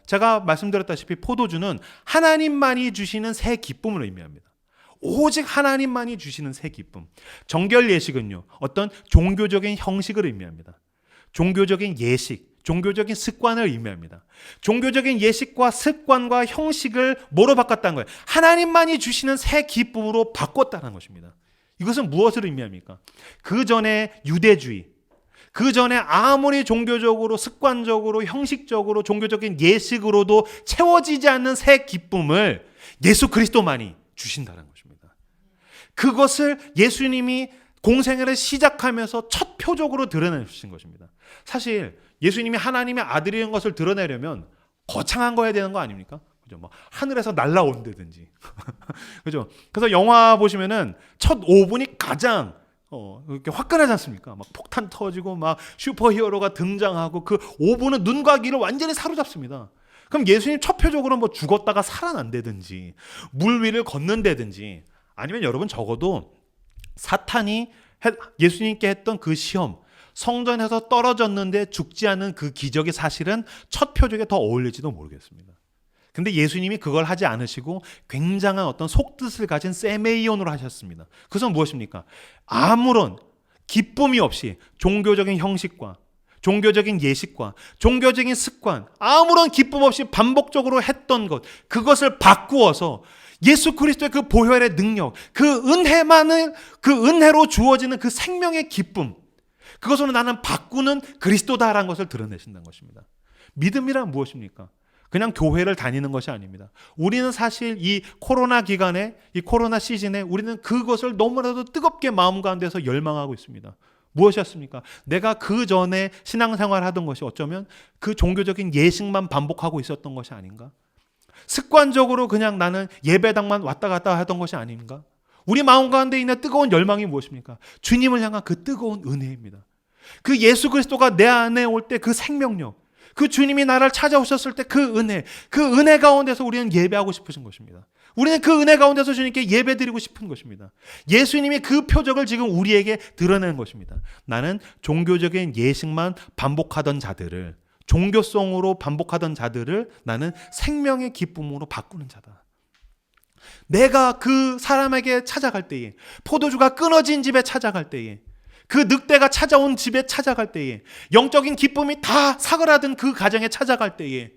제가 말씀드렸다시피 포도주는 하나님만이 주시는 새 기쁨을 의미합니다. 오직 하나님만이 주시는 새 기쁨. 정결 예식은요, 어떤 종교적인 형식을 의미합니다. 종교적인 예식, 종교적인 습관을 의미합니다. 종교적인 예식과 습관과 형식을 뭐로 바꿨다는 거예요? 하나님만이 주시는 새 기쁨으로 바꿨다는 것입니다. 이것은 무엇을 의미합니까? 그 전에 유대주의, 그 전에 아무리 종교적으로 습관적으로 형식적으로 종교적인 예식으로도 채워지지 않는 새 기쁨을 예수 그리스도만이 주신다는 것입니다. 그것을 예수님이 공생애를 시작하면서 첫 표적으로 드러내주신 것입니다. 사실 예수님이 하나님의 아들인 것을 드러내려면 거창한 거야 되는 거 아닙니까? 그죠? 뭐 하늘에서 날라온다든지, 그죠? 그래서 영화 보시면은 첫 5분이 가장 이렇게 화끈하지 않습니까? 막 폭탄 터지고 막 슈퍼히어로가 등장하고 그 5분은 눈과 귀를 완전히 사로잡습니다. 그럼 예수님 첫 표적으로 뭐 죽었다가 살아난다든지 물 위를 걷는다든지 아니면 여러분 적어도 사탄이 예수님께 했던 그 시험, 성전에서 떨어졌는데 죽지 않는 그 기적의 사실은 첫 표적에 더 어울릴지도 모르겠습니다. 근데 예수님이 그걸 하지 않으시고 굉장한 어떤 속뜻을 가진 세메이온으로 하셨습니다. 그것은 무엇입니까? 아무런 기쁨이 없이 종교적인 형식과 종교적인 예식과 종교적인 습관, 아무런 기쁨 없이 반복적으로 했던 것, 그것을 바꾸어서 예수 그리스도의 그 보혈의 능력, 그 은혜만을, 그 은혜로 주어지는 그 생명의 기쁨, 그것으로 나는 바꾸는 그리스도다라는 것을 드러내신다는 것입니다. 믿음이란 무엇입니까? 그냥 교회를 다니는 것이 아닙니다. 우리는 사실 이 코로나 기간에, 이 코로나 시즌에 우리는 그것을 너무나도 뜨겁게 마음 가운데서 열망하고 있습니다. 무엇이었습니까? 내가 그 전에 신앙생활 하던 것이 어쩌면 그 종교적인 예식만 반복하고 있었던 것이 아닌가? 습관적으로 그냥 나는 예배당만 왔다 갔다 하던 것이 아닌가? 우리 마음 가운데 있는 뜨거운 열망이 무엇입니까? 주님을 향한 그 뜨거운 은혜입니다. 그 예수 그리스도가 내 안에 올 때 그 생명력, 그 주님이 나를 찾아오셨을 때 그 은혜 가운데서 우리는 예배하고 싶으신 것입니다. 우리는 그 은혜 가운데서 주님께 예배드리고 싶은 것입니다. 예수님이 그 표적을 지금 우리에게 드러내는 것입니다. 나는 종교적인 예식만 반복하던 자들을, 종교성으로 반복하던 자들을 나는 생명의 기쁨으로 바꾸는 자다. 내가 그 사람에게 찾아갈 때에, 포도주가 끊어진 집에 찾아갈 때에, 그 늑대가 찾아온 집에 찾아갈 때에, 영적인 기쁨이 다 사그라든 그 가정에 찾아갈 때에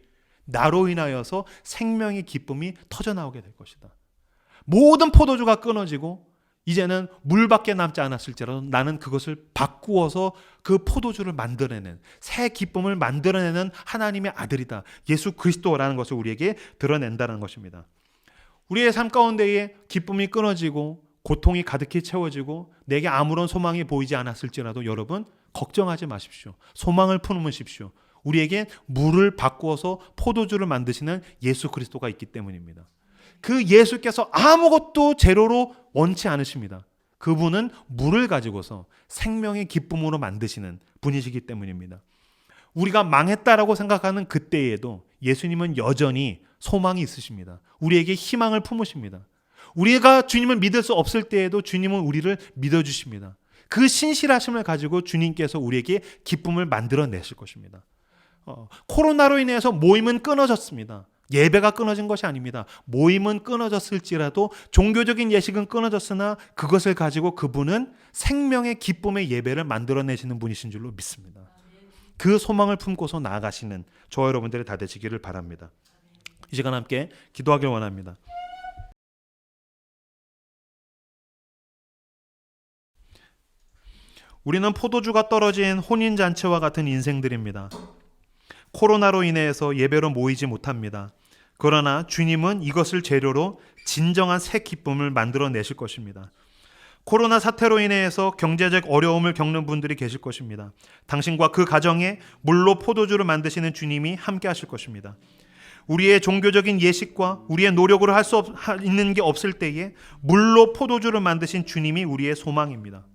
나로 인하여서 생명의 기쁨이 터져나오게 될 것이다. 모든 포도주가 끊어지고 이제는 물밖에 남지 않았을지라도 나는 그것을 바꾸어서 그 포도주를 만들어내는, 새 기쁨을 만들어내는 하나님의 아들이다. 예수 그리스도라는 것을 우리에게 드러낸다는 것입니다. 우리의 삶 가운데에 기쁨이 끊어지고 고통이 가득히 채워지고 내게 아무런 소망이 보이지 않았을지라도 여러분 걱정하지 마십시오. 소망을 품으십시오. 우리에게 물을 바꾸어서 포도주를 만드시는 예수 그리스도가 있기 때문입니다. 그 예수께서 아무것도 재료로 원치 않으십니다. 그분은 물을 가지고서 생명의 기쁨으로 만드시는 분이시기 때문입니다. 우리가 망했다라고 생각하는 그때에도 예수님은 여전히 소망이 있으십니다. 우리에게 희망을 품으십니다. 우리가 주님을 믿을 수 없을 때에도 주님은 우리를 믿어주십니다. 그 신실하심을 가지고 주님께서 우리에게 기쁨을 만들어내실 것입니다. 코로나로 인해서 모임은 끊어졌습니다. 예배가 끊어진 것이 아닙니다. 모임은 끊어졌을지라도 종교적인 예식은 끊어졌으나 그것을 가지고 그분은 생명의 기쁨의 예배를 만들어내시는 분이신 줄로 믿습니다. 그 소망을 품고서 나아가시는 저와 여러분들이 다 되시기를 바랍니다. 이 시간 함께 기도하길 원합니다. 우리는 포도주가 떨어진 혼인잔치와 같은 인생들입니다. 코로나로 인해서 예배로 모이지 못합니다. 그러나 주님은 이것을 재료로 진정한 새 기쁨을 만들어내실 것입니다. 코로나 사태로 인해서 경제적 어려움을 겪는 분들이 계실 것입니다. 당신과 그 가정에 물로 포도주를 만드시는 주님이 함께 하실 것입니다. 우리의 종교적인 예식과 우리의 노력으로 할 수 있는 게 없을 때에 물로 포도주를 만드신 주님이 우리의 소망입니다.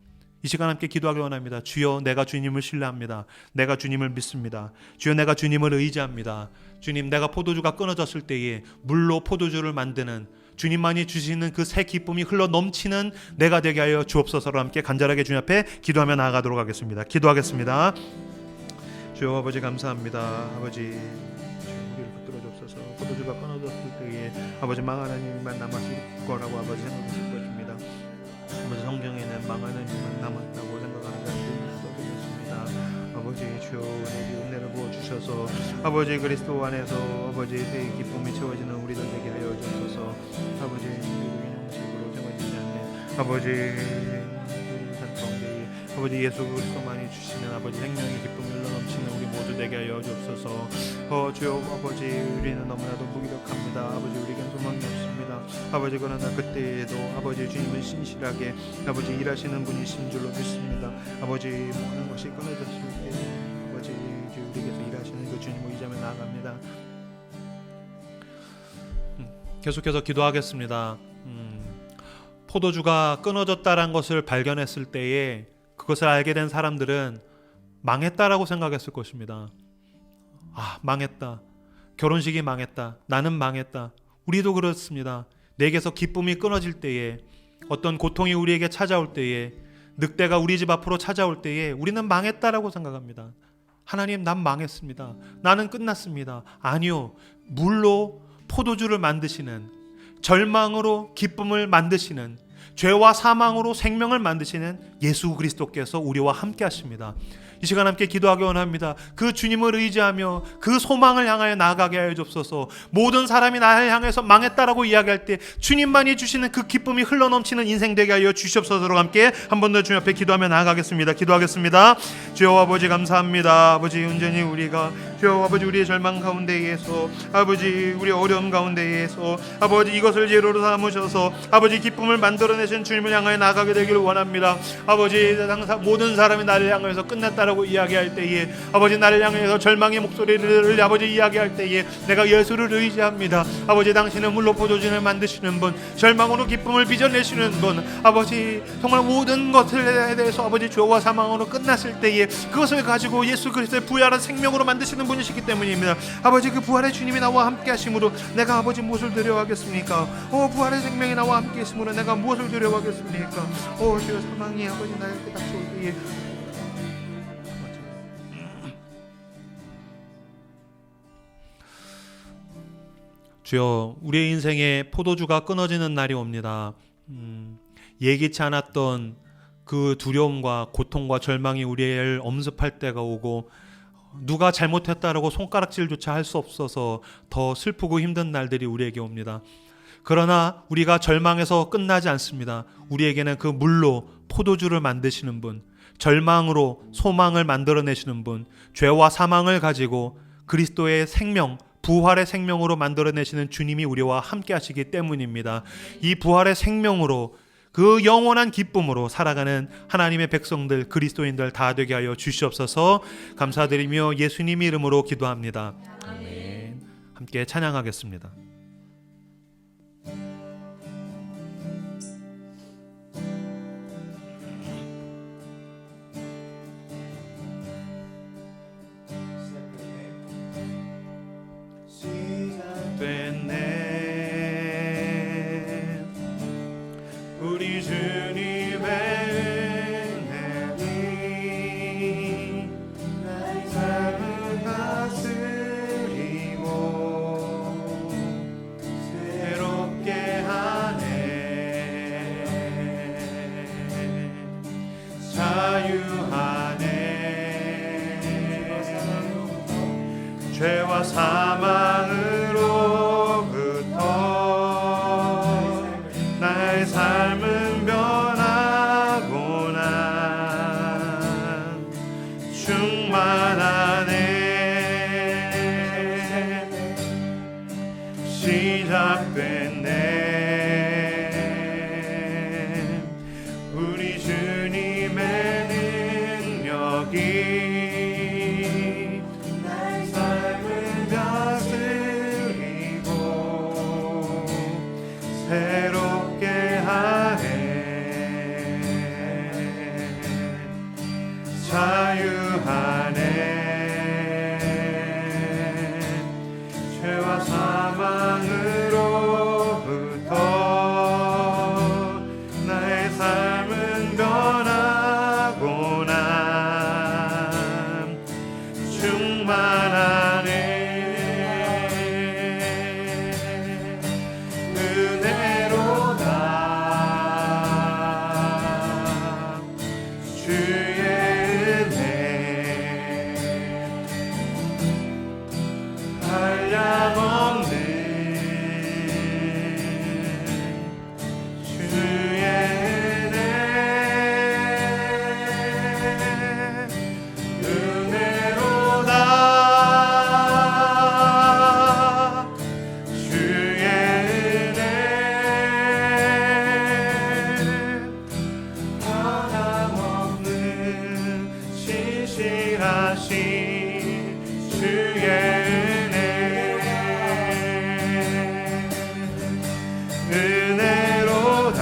이 시간 함께 기도하기 원합니다. 주여, 내가 주님을 신뢰합니다. 내가 주님을 믿습니다. 주여, 내가 주님을 의지합니다. 주님, 내가 포도주가 끊어졌을 때에 물로 포도주를 만드는 주님만이 주시는 그 새 기쁨이 흘러 넘치는 내가 되게 하여 주옵소서로 함께 간절하게 주님 앞에 기도하며 나아가도록 하겠습니다. 기도하겠습니다. 주여 아버지 감사합니다. 아버지 우리를 붙들어 주옵소서. 포도주가 끊어졌을 때에 아버지 망하는 일만 남았을 거라고 아버지 생각하실 것입니다. 아버지 성경에는 망하는 일만 남았다고 생각하는 사람들이 있습니다. 아버지 주여 은혜를 부어주셔서 아버지 그리스도 안에서 아버지 새 기쁨이 채워지는 우리들 되게 하여 주옵소서. 아버지 인식으로 채워지지 않는 아버지 삶 가운데 아버지 예수 그리스도만이 주시는 아버지 생명의 기쁨이 흘러넘치는 우리 모두 되게 하여 주옵소서. 주여 아버지 우리는 너무나도 무기력합니다. 아버지 우리에겐 소망이 없습니다. 아버지 그러나 그때에도 아버지 주님은 신실하게 아버지 일하시는 분이신 줄로 믿습니다. 아버지 모든 것이 끊어졌을 때 아버지 우리에게서 일하시는 그 주님을 의지하며 나아갑니다. 계속해서 기도하겠습니다. 포도주가 끊어졌다는 것을 발견했을 때에 그것을 알게 된 사람들은 망했다라고 생각했을 것입니다. 망했다. 결혼식이 망했다. 나는 망했다. 우리도 그렇습니다. 내게서 기쁨이 끊어질 때에, 어떤 고통이 우리에게 찾아올 때에, 늑대가 우리 집 앞으로 찾아올 때에 우리는 망했다라고 생각합니다. 하나님, 난 망했습니다. 나는 끝났습니다. 아니요. 물로 포도주를 만드시는, 절망으로 기쁨을 만드시는, 죄와 사망으로 생명을 만드시는 예수 그리스도께서 우리와 함께 하십니다. 이 시간 함께 기도하기 원합니다. 그 주님을 의지하며 그 소망을 향하여 나아가게 하여 주옵소서. 모든 사람이 나를 향해서 망했다라고 이야기할 때 주님만이 주시는 그 기쁨이 흘러넘치는 인생 되게 하여 주시옵소서로 함께 한 번 더 주님 앞에 기도하며 나아가겠습니다. 기도하겠습니다. 주여 아버지 감사합니다. 아버지 온전히 우리가 주여 아버지 우리의 절망 가운데에서 아버지 우리 어려움 가운데에서 아버지 이것을 예로로 삼으셔서 아버지 기쁨을 만들어내신 주님을 향하여 나가게 되기를 원합니다. 아버지 항상 모든 사람이 나를 향해서 끝났다라고 이야기할 때에 아버지 나를 향해서 절망의 목소리를 아버지 이야기할 때에 내가 예수를 의지합니다. 아버지 당신은 물로 포도주를 만드시는 분, 절망으로 기쁨을 빚어내시는 분, 아버지 정말 모든 것들에 대해서 아버지 죄와 사망으로 끝났을 때에 그것을 가지고 예수 그리스도의 부활한 생명으로 만드시는 분이시기 때문입니다. 아버지 그 부활의 주님이 나와 함께 하심으로 내가 아버지 무엇을 두려워하겠습니까? 부활의 생명이 나와 함께 있으므로 내가 무엇을 두려워하겠습니까? 주여 사망이 아버지 나에게 닥쳐올 때에 주여 우리의 인생에 포도주가 끊어지는 날이 옵니다. 예기치 않았던 그 두려움과 고통과 절망이 우리를 엄습할 때가 오고 누가 잘못했다라고 손가락질조차 할 수 없어서 더 슬프고 힘든 날들이 우리에게 옵니다. 그러나 우리가 절망에서 끝나지 않습니다. 우리에게는 그 물로 포도주를 만드시는 분, 절망으로 소망을 만들어내시는 분, 죄와 사망을 가지고 그리스도의 생명, 부활의 생명으로 만들어내시는 주님이 우리와 함께 하시기 때문입니다. 이 부활의 생명으로 그 영원한 기쁨으로 살아가는 하나님의 백성들, 그리스도인들 다 되게 하여 주시옵소서. 감사드리며 예수님 이름으로 기도합니다. 아멘. 함께 찬양하겠습니다. 시작됐네 우리 주님의 은혜니 나의 삶을 다스리고 새롭게 하네 자유하네 죄와 사망으로부터 나의 삶은 변하구나 충만하네 시작됐네 우리 주님의 능력이 나의 삶을 다스리고 새롭게 하네 자유하네 죄와 사망으로부터 나의 삶은 변하구나 충만하네 은혜로다 주의 은혜 한량없는 주의 은혜 은혜로다 주의 은혜 변함없는 신실하신 주의 은혜 은혜로다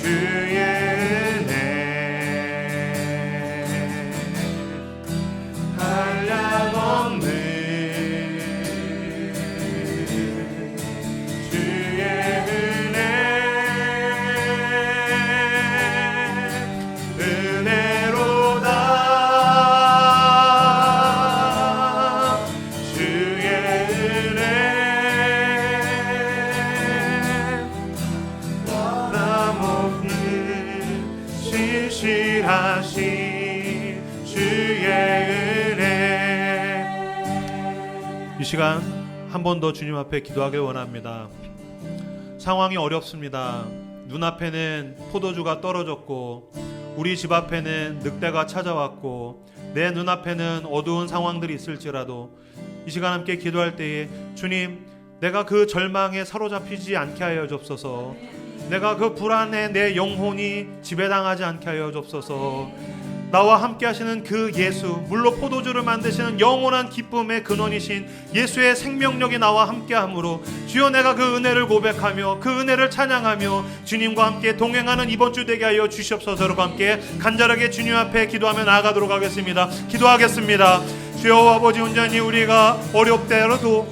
주의 은혜 한량없는 주의 은혜 은혜로다 주의 은혜 변함없는 신실하신 주의 은혜 이 시간 한 번 더 주님 앞에 기도하길 원합니다. 상황이 어렵습니다. 눈앞에는 포도주가 떨어졌고 우리 집 앞에는 늑대가 찾아왔고 내 눈앞에는 어두운 상황들이 있을지라도 이 시간 함께 기도할 때에 주님, 내가 그 절망에 사로잡히지 않게 하여 주옵소서. 내가 그 불안에 내 영혼이 지배당하지 않게 하여 주옵소서. 나와 함께 하시는 그 예수, 물로 포도주를 만드시는 영원한 기쁨의 근원이신 예수의 생명력이 나와 함께 함으로 주여, 내가 그 은혜를 고백하며 그 은혜를 찬양하며 주님과 함께 동행하는 이번 주 되게 하여 주시옵소서. 여러분 함께 간절하게 주님 앞에 기도하며 나아가도록 하겠습니다. 기도하겠습니다. 주여 아버지, 온전히 우리가 어렵더라도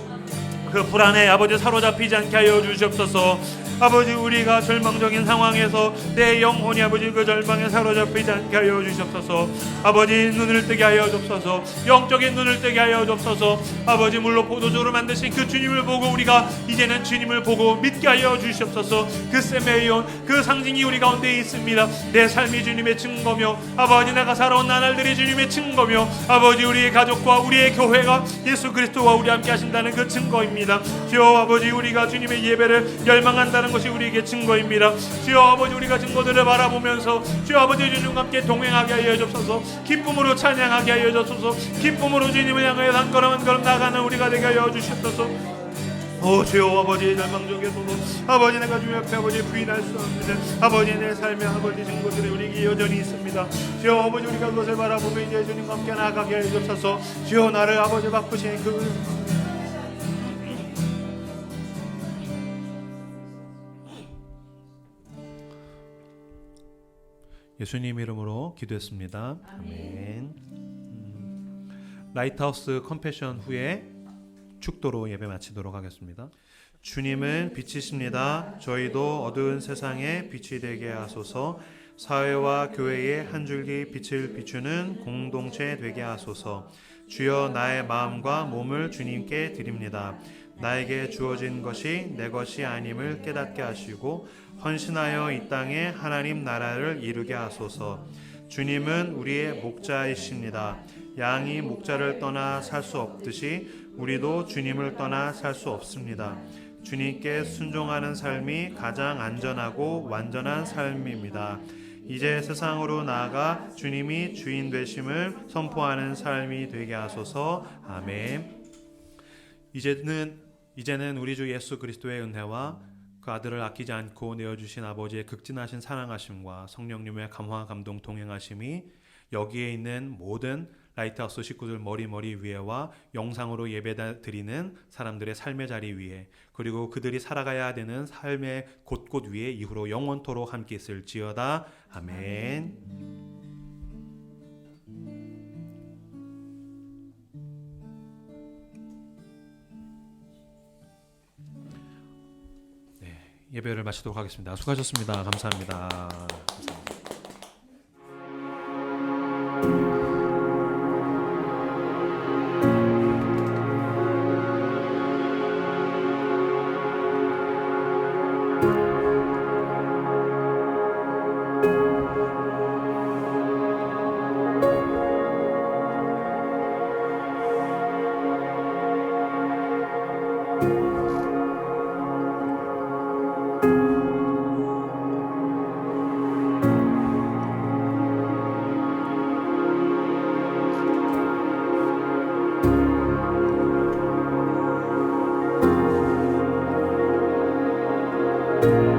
그 불안에 아버지 사로잡히지 않게 하여 주시옵소서. 아버지, 우리가 절망적인 상황에서 내 영혼이 아버지 그 절망에 사로잡히지 않게 하여 주시옵소서. 아버지, 눈을 뜨게 하여 주옵소서. 영적인 눈을 뜨게 하여 주옵소서. 아버지, 물로 포도주를 만드신 그 주님을 보고 우리가 이제는 주님을 보고 믿게 하여 주시옵소서. 그 세메이온, 그 상징이 우리 가운데 있습니다. 내 삶이 주님의 증거며 아버지, 내가 살아온 나날들이 주님의 증거며 아버지, 우리의 가족과 우리의 교회가 예수 그리스도와 우리 함께 하신다는 그 증거입니다. 주여 아버지, 우리가 주님의 예배를 열망한다는 것이 우리에게 증거입니다. 주여 아버지, 우리가 증거들을 바라보면서 주여 아버지 주님과 함께 동행하게 하여 주옵소서. 기쁨으로 찬양하게 하여 주옵소서. 기쁨으로 주님을 향하여 한 걸음 한 걸음 나가는 우리가 되게 하여 주시옵소서. 주여 아버지, 절망적에서도 아버지, 내가 주님 앞에 아버지 부인할 수 없는 아버지 내 삶의 아버지 증거들이 우리에게 여전히 있습니다. 주여 아버지, 우리가 그것을 바라보며 이제 주님과 함께 나아가게 하여 주옵소서. 주여, 나를 아버지 바꾸신 그 예수님 이름으로 기도했습니다. 아멘. 라이트하우스 컴패션 후에 축도로 예배 마치도록 하겠습니다. 주님은 빛이십니다. 저희도 어두운 세상에 빛이 되게 하소서. 사회와 교회에 한 줄기 빛을 비추는 공동체 되게 하소서. 주여, 나의 마음과 몸을 주님께 드립니다. 나에게 주어진 것이 내 것이 아님을 깨닫게 하시고 헌신하여 이 땅에 하나님 나라를 이루게 하소서. 주님은 우리의 목자이십니다. 양이 목자를 떠나 살 수 없듯이 우리도 주님을 떠나 살 수 없습니다. 주님께 순종하는 삶이 가장 안전하고 완전한 삶입니다. 이제 세상으로 나아가 주님이 주인 되심을 선포하는 삶이 되게 하소서. 아멘. 이제는 우리 주 예수 그리스도의 은혜와 그 아들을 아끼지 않고 내어주신 아버지의 극진하신 사랑하심과 성령님의 감화 감동 동행하심이 여기에 있는 모든 라이트하우스 식구들 머리 위에와 영상으로 예배드리는 사람들의 삶의 자리 위에, 그리고 그들이 살아가야 되는 삶의 곳곳 위에 이후로 영원토록 함께 있을지어다. 아멘. 예배를 마치도록 하겠습니다. 수고하셨습니다. 감사합니다. 감사합니다. 아멘.